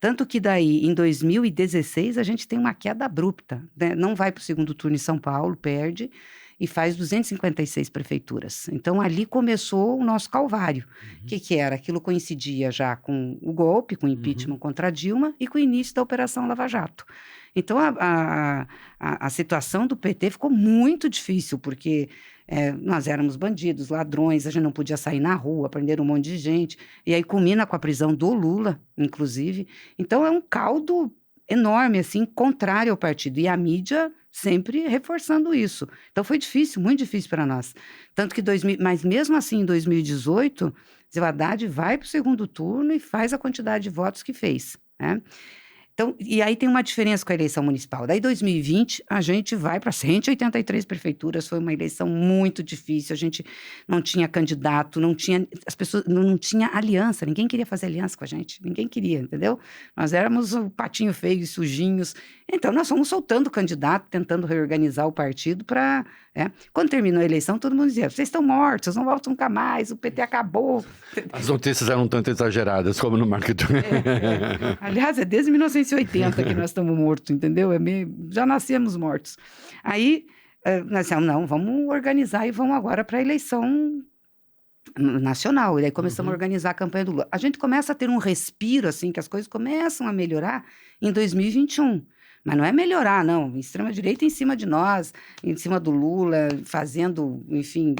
Tanto que daí, em 2016, a gente tem uma queda abrupta, né? Não vai para o segundo turno em São Paulo, perde, e faz 256 prefeituras. Então, ali começou o nosso calvário. O que era? Aquilo coincidia já com o golpe, com o impeachment contra a Dilma e com o início da Operação Lava Jato. Então, a situação do PT ficou muito difícil, porque nós éramos bandidos, ladrões, a gente não podia sair na rua, prenderam um monte de gente, e aí culmina com a prisão do Lula, inclusive. Então, é um caldo enorme, assim, contrário ao partido, e a mídia sempre reforçando isso. Então, foi difícil, muito difícil para nós. Tanto que, mas mesmo assim, em 2018, Zé Haddad vai para o segundo turno e faz a quantidade de votos que fez, né? Então, e aí tem uma diferença com a eleição municipal. Daí, 2020, a gente vai para 183 prefeituras, foi uma eleição muito difícil, a gente não tinha candidato, as pessoas não tinha aliança, ninguém queria fazer aliança com a gente, ninguém queria, entendeu? Nós éramos o patinho feio e sujinhos, então nós fomos soltando o candidato, tentando reorganizar o partido para... Quando terminou a eleição, todo mundo dizia, vocês estão mortos, vocês não voltam nunca mais, o PT acabou. As notícias eram tanto exageradas como no marketing. Aliás, é desde 1980 que nós estamos mortos, entendeu? Já nascemos mortos. Aí, nós dissemos, não, vamos organizar e vamos agora para a eleição nacional. E aí começamos a organizar a campanha do Lula. A gente começa a ter um respiro, assim, que as coisas começam a melhorar em 2021. Mas não é melhorar, não. Extrema-direita em cima de nós, em cima do Lula, fazendo, enfim,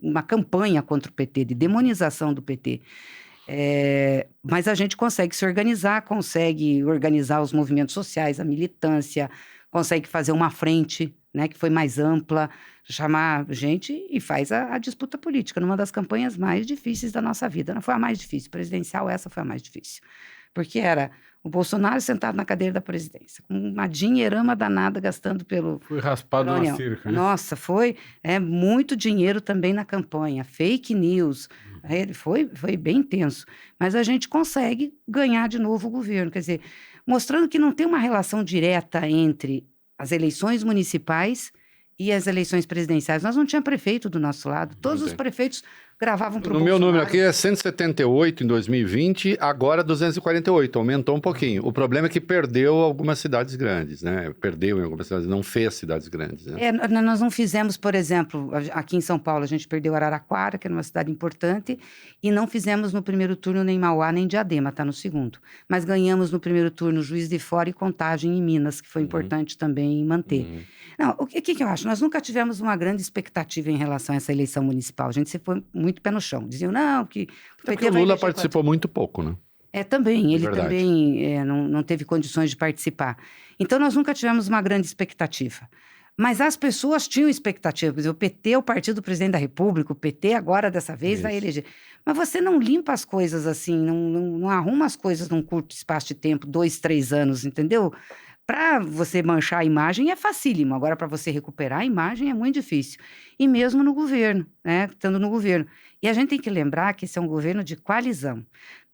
uma campanha contra o PT, de demonização do PT. Mas a gente consegue se organizar, consegue organizar os movimentos sociais, a militância, consegue fazer uma frente, né, que foi mais ampla, chamar gente e faz a disputa política, numa das campanhas mais difíceis da nossa vida. Não foi a mais difícil, presidencial, essa foi a mais difícil. Porque era o Bolsonaro sentado na cadeira da presidência, com uma dinheirama danada gastando pelo... Foi raspado na cerca, né? Nossa, foi muito dinheiro também na campanha, fake news, foi bem intenso. Mas a gente consegue ganhar de novo o governo, quer dizer, mostrando que não tem uma relação direta entre as eleições municipais e as eleições presidenciais. Nós não tínhamos prefeito do nosso lado, todos os prefeitos gravavam para o Bolsonaro. No meu número aqui é 178 em 2020, agora 248, aumentou um pouquinho. O problema é que perdeu algumas cidades grandes, né? Perdeu em algumas cidades, não fez cidades grandes, né? Nós não fizemos, por exemplo, aqui em São Paulo, a gente perdeu Araraquara, que era uma cidade importante, e não fizemos no primeiro turno nem Mauá, nem Diadema, está no segundo. Mas ganhamos no primeiro turno Juiz de Fora e Contagem em Minas, que foi importante também manter. Não, o que eu acho? Nós nunca tivemos uma grande expectativa em relação a essa eleição municipal. A gente se foi muito pé no chão. Diziam, não, que o PT o Lula participou muito pouco, né? Também, ele também não teve condições de participar. Então, nós nunca tivemos uma grande expectativa. Mas as pessoas tinham expectativa. Por exemplo, o PT é o partido do presidente da República, o PT agora, dessa vez, vai eleger. Mas você não limpa as coisas assim, não arruma as coisas num curto espaço de tempo, 2, 3 anos, entendeu? Para você manchar a imagem é facílimo, agora para você recuperar a imagem é muito difícil. E mesmo no governo, né, estando no governo. E a gente tem que lembrar que esse é um governo de coalizão.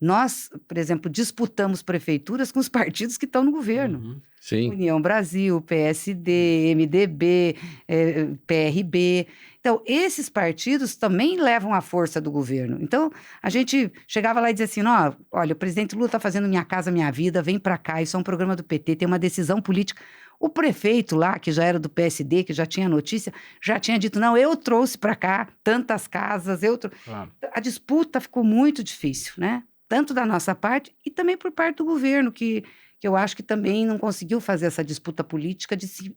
Nós, por exemplo, disputamos prefeituras com os partidos que estão no governo. Sim. União Brasil, PSD, MDB, PRB. Então, esses partidos também levam a força do governo. Então, a gente chegava lá e dizia assim, olha, o presidente Lula está fazendo Minha Casa Minha Vida, vem para cá, isso é um programa do PT, tem uma decisão política. O prefeito lá, que já era do PSD, que já tinha notícia, já tinha dito, não, eu trouxe para cá tantas casas, Claro. A disputa ficou muito difícil, né? Tanto da nossa parte e também por parte do governo, que eu acho que também não conseguiu fazer essa disputa política de se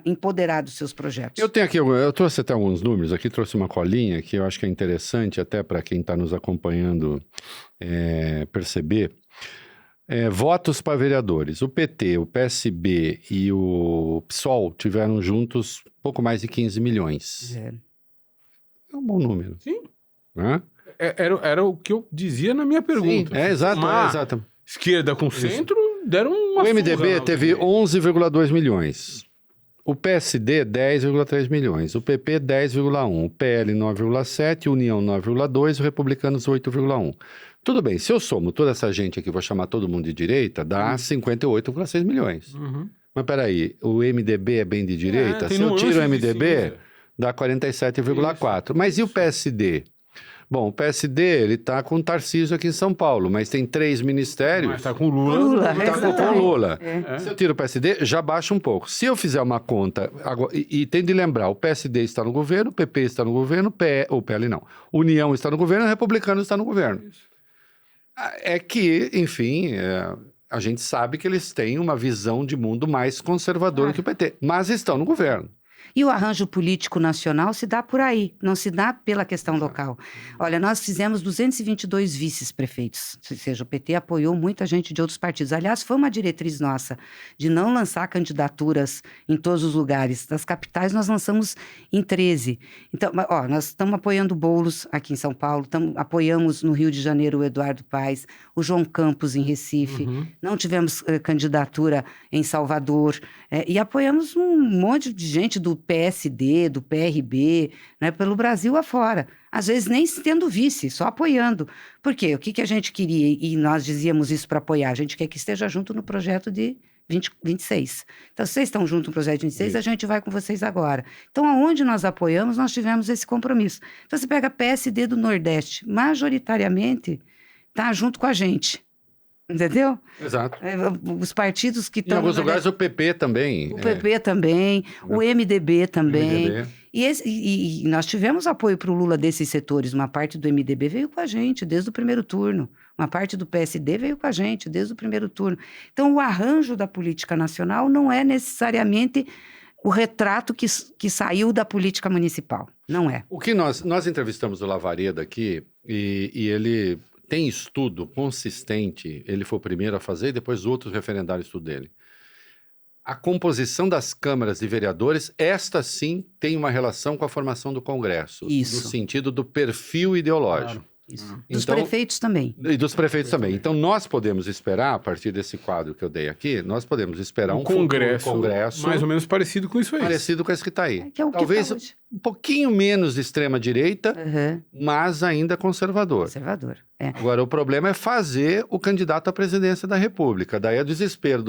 empoderar dos seus projetos. Eu trouxe até alguns números aqui, trouxe uma colinha que eu acho que é interessante até para quem está nos acompanhando perceber. Votos para vereadores. O PT, o PSB e o PSOL tiveram juntos pouco mais de 15 milhões. É um bom número. Sim. Hã? Era o que eu dizia na minha pergunta. Sim, exato. Esquerda com centro deram uma O MDB teve 11,2 milhões. O PSD, 10,3 milhões. O PP, 10,1. O PL, 9,7. União, 9,2. O Republicanos, 8,1. Tudo bem, se eu somo toda essa gente aqui, vou chamar todo mundo de direita, dá 58,6 milhões. Mas peraí, o MDB é bem de direita? Se eu tiro o MDB, dá 47,4. Mas e o PSD? Bom, o PSD, ele está com o Tarcísio aqui em São Paulo, mas tem 3 ministérios. Mas está com o Lula. Está com o Lula. Se eu tiro o PSD, já baixa um pouco. Se eu fizer uma conta, e tem de lembrar, o PSD está no governo, o PP está no governo, o PL não. União está no governo, o Republicano está no governo. É que, enfim, a gente sabe que eles têm uma visão de mundo mais conservadora que o PT, mas estão no governo. E o arranjo político nacional se dá por aí, não se dá pela questão local. Olha, nós fizemos 222 vice-prefeitos, ou seja, o PT apoiou muita gente de outros partidos. Aliás, foi uma diretriz nossa de não lançar candidaturas em todos os lugares. Das capitais, nós lançamos em 13. Então, nós estamos apoiando o Boulos aqui em São Paulo, apoiamos no Rio de Janeiro o Eduardo Paes, o João Campos em Recife, não tivemos candidatura em Salvador, e apoiamos um monte de gente do PSD, do PRB, né, pelo Brasil afora. Às vezes nem tendo vice, só apoiando. Por quê? O que a gente queria, e nós dizíamos isso para apoiar, a gente quer que esteja junto no projeto de 26. Então, se vocês estão junto no projeto de 26, a gente vai com vocês agora. Então, aonde nós apoiamos, nós tivemos esse compromisso. Então, você pega PSD do Nordeste, majoritariamente está junto com a gente. Entendeu? Exato. Os partidos que estão... Em alguns lugares o PP também. O PP também, o MDB também. E nós tivemos apoio para o Lula desses setores. Uma parte do MDB veio com a gente desde o primeiro turno. Uma parte do PSD veio com a gente desde o primeiro turno. Então, o arranjo da política nacional não é necessariamente o retrato que saiu da política municipal. Não é. O que nós entrevistamos o Lavareda aqui e ele... tem estudo consistente, ele foi o primeiro a fazer e depois outros referendaram o estudo dele. A composição das câmaras de vereadores, esta sim tem uma relação com a formação do Congresso. Isso. No sentido do perfil ideológico. Claro. Isso. Dos prefeitos também. E dos prefeitos também. Então, nós podemos esperar, a partir desse quadro que eu dei aqui, nós podemos esperar um congresso mais ou menos parecido com isso aí. Parecido com esse que está aí. Que é o Talvez que tá hoje. Um pouquinho menos de extrema-direita, mas ainda conservador. Conservador, Agora, o problema é fazer o candidato à presidência da República. Daí é o desespero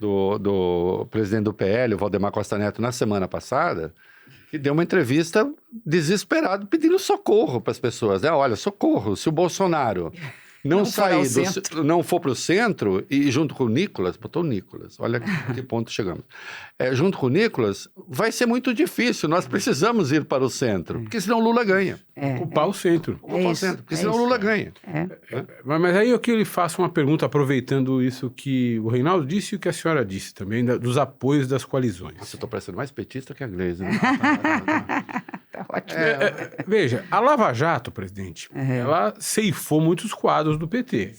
do presidente do PL, o Valdemar Costa Neto, na semana passada, que deu uma entrevista desesperado, pedindo socorro para as pessoas. Né? Olha, socorro, se o Bolsonaro não sair, não for para o centro, e junto com o Nicolas, botou o Nicolas, olha que ponto chegamos. Junto com o Nicolas, vai ser muito difícil, nós precisamos ir para o centro, porque senão o Lula ganha. Ocupar o centro. Porque senão o Lula ganha. Mas aí eu que lhe faço uma pergunta, aproveitando isso que o Reinaldo disse e o que a senhora disse também, dos apoios das coalizões. Nossa, eu estou parecendo mais petista que a Gleisi. Né? Tá ótimo. Veja, a Lava Jato, presidente, ela ceifou muitos quadros do PT.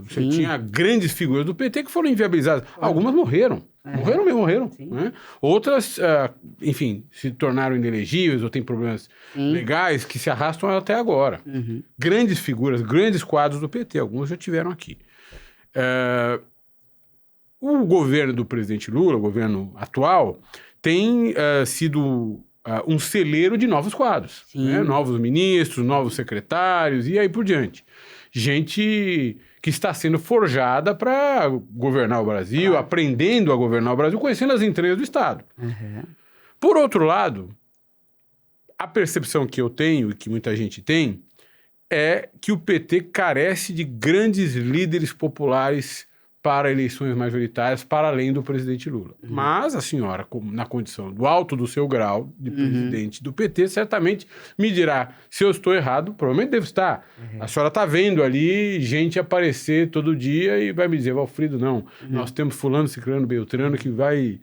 Você tinha grandes figuras do PT que foram inviabilizadas. Algumas morreram. Morreram. Né? Outras, enfim, se tornaram inelegíveis ou têm problemas legais que se arrastam até agora. Grandes figuras, grandes quadros do PT, alguns já tiveram aqui. O governo do presidente Lula, o governo atual, tem sido um celeiro de novos quadros. Né? Novos ministros, novos secretários e aí por diante. Gente que está sendo forjada para governar o Brasil, aprendendo a governar o Brasil, conhecendo as entranhas do Estado. Por outro lado, a percepção que eu tenho e que muita gente tem é que o PT carece de grandes líderes populares para eleições majoritárias, para além do presidente Lula. Mas a senhora, na condição do alto do seu grau de presidente do PT, certamente me dirá, se eu estou errado, provavelmente devo estar. A senhora está vendo ali gente aparecer todo dia e vai me dizer, Valfrido, não, nós temos fulano, ciclano, beltrano que vai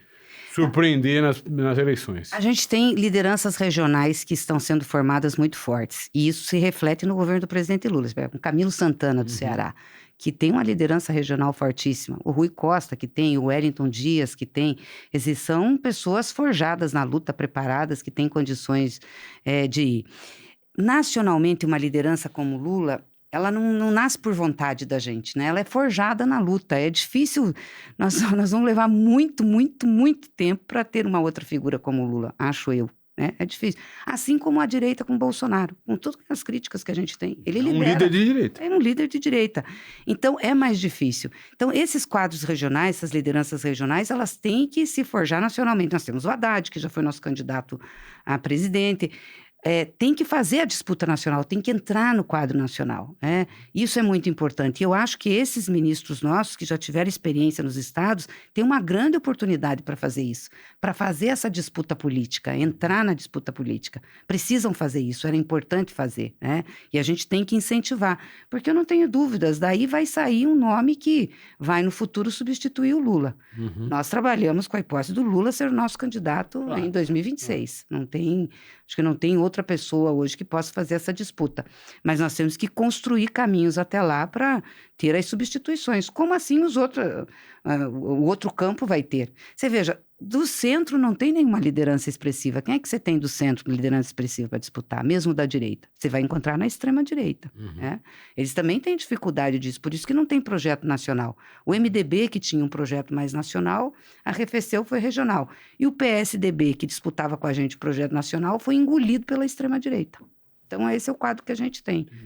surpreender nas eleições. A gente tem lideranças regionais que estão sendo formadas muito fortes, e isso se reflete no governo do presidente Lula. O Camilo Santana, do Ceará, que tem uma liderança regional fortíssima. O Rui Costa, que tem, o Wellington Dias, que tem. Esses são pessoas forjadas na luta, preparadas, que têm condições de ir. Nacionalmente, uma liderança como Lula, ela não nasce por vontade da gente, né? Ela é forjada na luta. É difícil, nós vamos levar muito tempo para ter uma outra figura como o Lula, acho eu. Né? É difícil. Assim como a direita com o Bolsonaro, com todas as críticas que a gente tem. Ele lidera. Um líder de direita. É um líder de direita. Então, é mais difícil. Então, esses quadros regionais, essas lideranças regionais, elas têm que se forjar nacionalmente. Nós temos o Haddad, que já foi nosso candidato a presidente. tem que fazer a disputa nacional, tem que entrar no quadro nacional. Isso é muito importante. E eu acho que esses ministros nossos, que já tiveram experiência nos estados, têm uma grande oportunidade para fazer isso, para fazer essa disputa política, entrar na disputa política. Precisam fazer isso, era importante fazer, né? E a gente tem que incentivar, porque eu não tenho dúvidas, daí vai sair um nome que vai no futuro substituir o Lula. Uhum. Nós trabalhamos com a hipótese do Lula ser o nosso candidato em 2026. Acho que não tem outra pessoa hoje que possa fazer essa disputa. Mas nós temos que construir caminhos até lá para ter as substituições. Como assim o outro campo vai ter? Você veja, do centro não tem nenhuma liderança expressiva. Quem é que você tem do centro liderança expressiva para disputar? Mesmo da direita. Você vai encontrar na extrema-direita. Né? Eles também têm dificuldade disso, por isso que não tem projeto nacional. O MDB, que tinha um projeto mais nacional, arrefeceu, foi regional. E o PSDB, que disputava com a gente o projeto nacional, foi engolido pela extrema-direita. Então, esse é o quadro que a gente tem.